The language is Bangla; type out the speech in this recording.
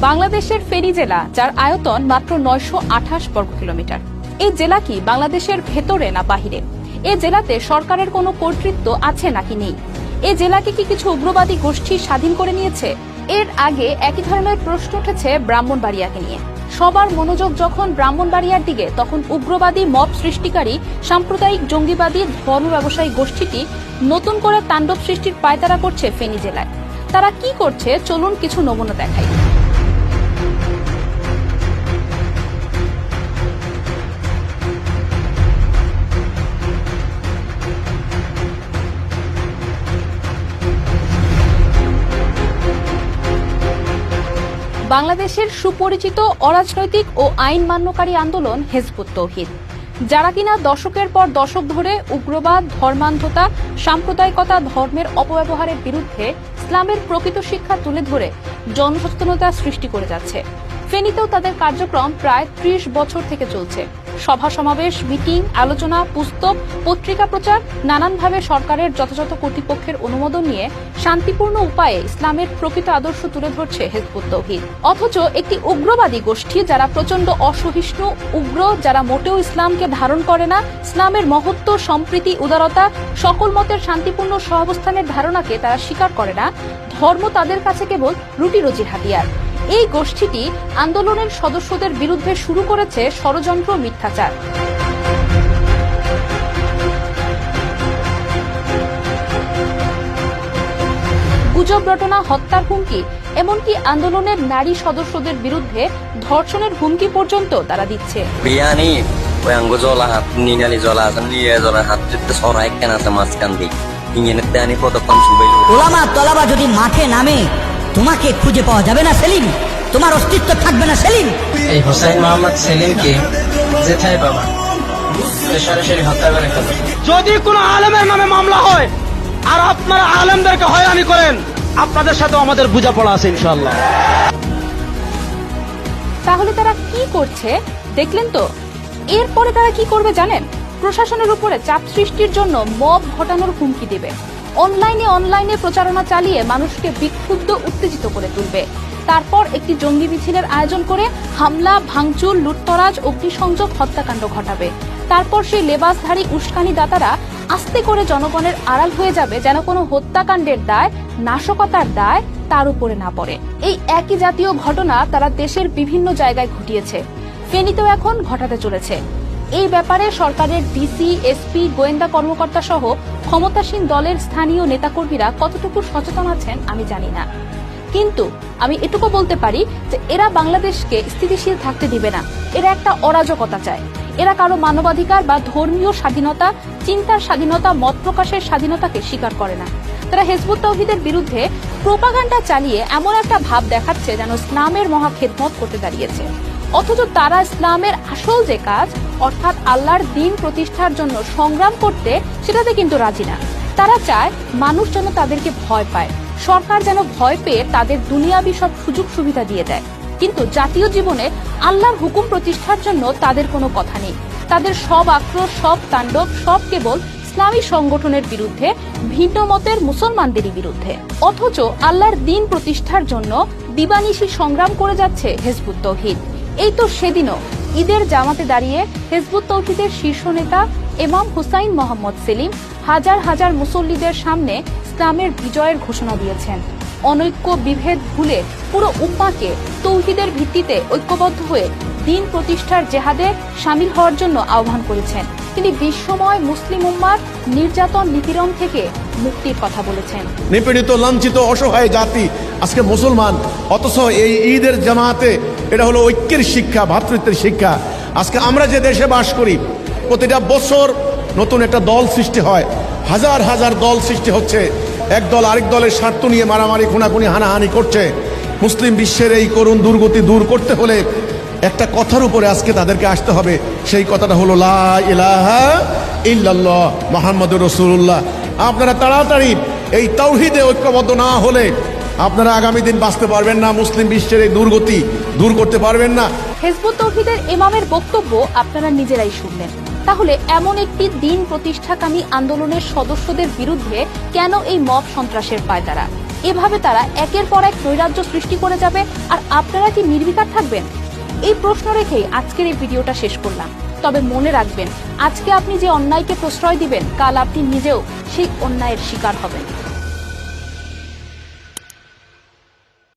বাংলাদেশের ফেনী জেলা, যার আয়তন মাত্র 928 বর্গ কিলোমিটার। এই জেলা কি বাংলাদেশের ভেতরে না বাহিরে? এই জেলাতে সরকারের কোনো কর্তৃত্ব আছে নাকি নেই? এই জেলাকে কি কিছু উগ্রবাদী গোষ্ঠী স্বাধীন করে নিয়েছে? এর আগে একই ধরনের প্রশ্ন উঠেছে ব্রাহ্মণবাড়িয়াকে নিয়ে। সবার মনোযোগ যখন ব্রাহ্মণবাড়িয়ার দিকে, তখন উগ্রবাদী মব সৃষ্টিকারী সাম্প্রদায়িক জঙ্গিবাদী ধর্ম ব্যবসায়ী গোষ্ঠীটি নতুন করে তাণ্ডব সৃষ্টির পায়তারা করছে ফেনী জেলায়। তারা কি করছে চলুন কিছু নমুনা দেখাই। বাংলাদেশের সুপরিচিত অরাজনৈতিক ও আইন মান্যকারী আন্দোলন হিজবুত তৌহিদ, যারা কিনা দশকের পর দশক ধরে উগ্রবাদ, ধর্মান্ধতা, সাম্প্রদায়িকতা, ধর্মের অপব্যবহারের বিরুদ্ধে ইসলামের প্রকৃত শিক্ষা তুলে ধরে জনসচেতনতা সৃষ্টি করে যাচ্ছে। ফেনীতেও তাদের কার্যক্রম প্রায় 30 বছর থেকে চলছে। সভা সমাবেশ, মিটিং, আলোচনা, পুস্তক, পত্রিকা প্রচার, নানানভাবে সরকারের যথাযথ কর্তৃপক্ষের অনুমোদন নিয়ে শান্তিপূর্ণ উপায়ে ইসলামের প্রকৃত আদর্শ তুলে ধরছে হিজবুত তৌহিদ। অথচ একটি উগ্রবাদী গোষ্ঠী, যারা প্রচন্ড অসহিষ্ণু, উগ্র, যারা মোটেও ইসলামকে ধারণ করে না, ইসলামের মহত্ব, সম্প্রীতি, উদারতা, সকল মতের শান্তিপূর্ণ সহাবস্থানের ধারণাকে তারা স্বীকার করে না। ধর্ম তাদের কাছে কেবল রুটি রুজির হাতিয়ার। এই গোষ্ঠীটি আন্দোলনের সদস্যদের বিরুদ্ধে শুরু করেছে ষড়যন্ত্র, মিথ্যাচার। গুজব রটনা, হত্যার হুমকি, এমনকি আন্দোলনের নারী সদস্যদের বিরুদ্ধে ধর্ষণের হুমকি পর্যন্ত তারা দিচ্ছে। যদি মাঠে নামে তোমাকে খুঁজে পাওয়া যাবে না সেলিম, তোমার অস্তিত্ব থাকবে না সেলিম। এই হোসেন মোহাম্মদ সেলিমকে যেথায় পাবা সরাসরি হত্যা করে ফেলবে। যদি কোনো আলেমের নামে মামলা হয় আর আপনারা আলেমদেরকে হয়রানি করেন, আপনাদের সাথে আমাদের বোঝাপড়া আছে ইনশাআল্লাহ। তাহলে তারা কি করছে দেখলেন তো? এরপরে তারা কি করবে জানেন? প্রশাসনের উপরে চাপ সৃষ্টির জন্য মব ঘটানোর হুমকি দেবে। অনলাইনে প্রচারণা চালিয়ে মানুষকে বিক্ষুব্ধ, উত্তেজিত করে তুলবে। তারপর একটি জঙ্গি মিছিলের আয়োজন করে হামলা, ভাঙচুর, লুটতরাজ, অগ্নিসংযোগ, হত্যাকাণ্ড ঘটাবে। তারপর সেই লেবাসধারী উস্কানি দাতারা আস্তে করে জনগণের আড়াল হয়ে যাবে, যেন কোনো হত্যাকাণ্ডের দায়, নাশকতার দায় তার উপরে না পড়ে। এই একই জাতীয় ঘটনা তারা দেশের বিভিন্ন জায়গায় ঘটিয়েছে, ফেনীতেও এখন ঘটাতে চলেছে। এই ব্যাপারে সরকারের ডিসি, এসপি, গোয়েন্দা কর্মকর্তা সহ ক্ষমতাসীন দলের স্থানীয় নেতাকর্মীরা কতটুকু সচেতন আছেন আমি জানি না, কিন্তু আমি এটুকু বলতে পারি যে এরা বাংলাদেশকে স্থিতিশীল থাকতে দিবে না। এরা একটা অরাজকতা চায়। এরা কারো মানবাধিকার বা ধর্মীয় স্বাধীনতা, চিন্তার স্বাধীনতা, মত প্রকাশের স্বাধীনতাকে স্বীকার করে না। তারা হিজবুত তৌহিদের বিরুদ্ধে প্রোপাগান্ডা চালিয়ে এমন একটা ভাব দেখাচ্ছে যেন ইসলামের মহা খেদমত করতে দাঁড়িয়েছে, অথচ তারা ইসলামের আসল যে কাজ, অর্থাৎ আল্লাহর দ্বীন প্রতিষ্ঠার জন্য সংগ্রাম করতে, সেটাতে কিন্তু রাজি না। তারা চায় মানুষ যেন তাদেরকে ভয় পায়, সরকার যেন ভয় পেয়ে তাদের দুনিয়াবি সব সুযোগ সুবিধা দিয়ে দেয়। কিন্তু জাতীয় জীবনে আল্লাহর হুকুম প্রতিষ্ঠার জন্য তাদের কোনো কথা নেই। তাদের সব আক্রোশ, সব তাণ্ডব, সব কেবল ইসলামী সংগঠনের বিরুদ্ধে, ভিন্ন মতের মুসলমানদেরই বিরুদ্ধে। অথচ আল্লাহর দ্বীন প্রতিষ্ঠার জন্য দিবানিশি সংগ্রাম করে যাচ্ছে হিজবুত তৌহিদ। এই তো সেদিনও ঈদের জামাতে দাঁড়িয়ে হিজবুত তৌহিদের শীর্ষ নেতা ইমাম হুসাইন মোহাম্মদ সেলিম হাজার হাজার মুসল্লিদের সামনে ইসলামের বিজয়ের ঘোষণা দিয়েছেন। অনৈক্য, বিভেদ ভুলে পুরো উম্মাহকে তৌহিদের ভিত্তিতে ঐক্যবদ্ধ হয়ে দ্বীন প্রতিষ্ঠার জেহাদে শামিল হওয়ার জন্য আহ্বান করেছেন। তিনি বিশ্বময় মুসলিম উম্মার নির্যাতন, নিপীড়ন থেকে মুক্তির কথা বলেছেন। নিপীড়িত, লাঞ্ছিত, অসহায় জাতি আজকে মুসলমান, অথচ এই ঈদের জামাতে এটা হলো ঐক্যের শিক্ষা, ভ্রাতৃত্বের শিক্ষা। আজকে আমরা যে দেশে বাস করি, প্রতিটা বছর নতুন একটা দল সৃষ্টি হয়, হাজার হাজার দল সৃষ্টি হচ্ছে। এক দল আরেক দলের স্বার্থ নিয়ে মারামারি, খুনাখুনি, হানাহানি করছে। মুসলিম বিশ্বের এই করুণ দুর্গতি দূর করতে হলে একটা কথার উপরে আজকে তাদেরকে আসতে হবে। সেই কথাটা হলো লা ইলাহা ইল্লাল্লাহ মুহাম্মাদুর রাসূলুল্লাহ। আপনারা তাড়াতাড়ি এই তাওহীদে ঐক্যবদ্ধ না হলে আপনারা আগামী দিন বাঁচতে পারবেন না, মুসলিম বিশ্বের এই দুর্গতি দূর করতে পারবেন না। হিজবুত তৌহিদের ইমামের বক্তব্য আপনারা নিজেরাই শুনলেন। তাহলে এমন একটি দ্বীন প্রতিষ্ঠাকামী আন্দোলনের সদস্যদের বিরুদ্ধে কেন এই মব সন্ত্রাসের পায়তারা? এভাবে তারা একের পর এক নৈরাজ্য সৃষ্টি করে যাবে, আর আপনারা কি নির্বিকার থাকবেন? এই প্রশ্ন রেখেই আজকের এই ভিডিওটা শেষ করলাম। তবে মনে রাখবেন, আজকে আপনি যে অন্যায়কে প্রশ্রয় দিবেন, কাল আপনি নিজেও সেই অন্যায়ের শিকার হবেন।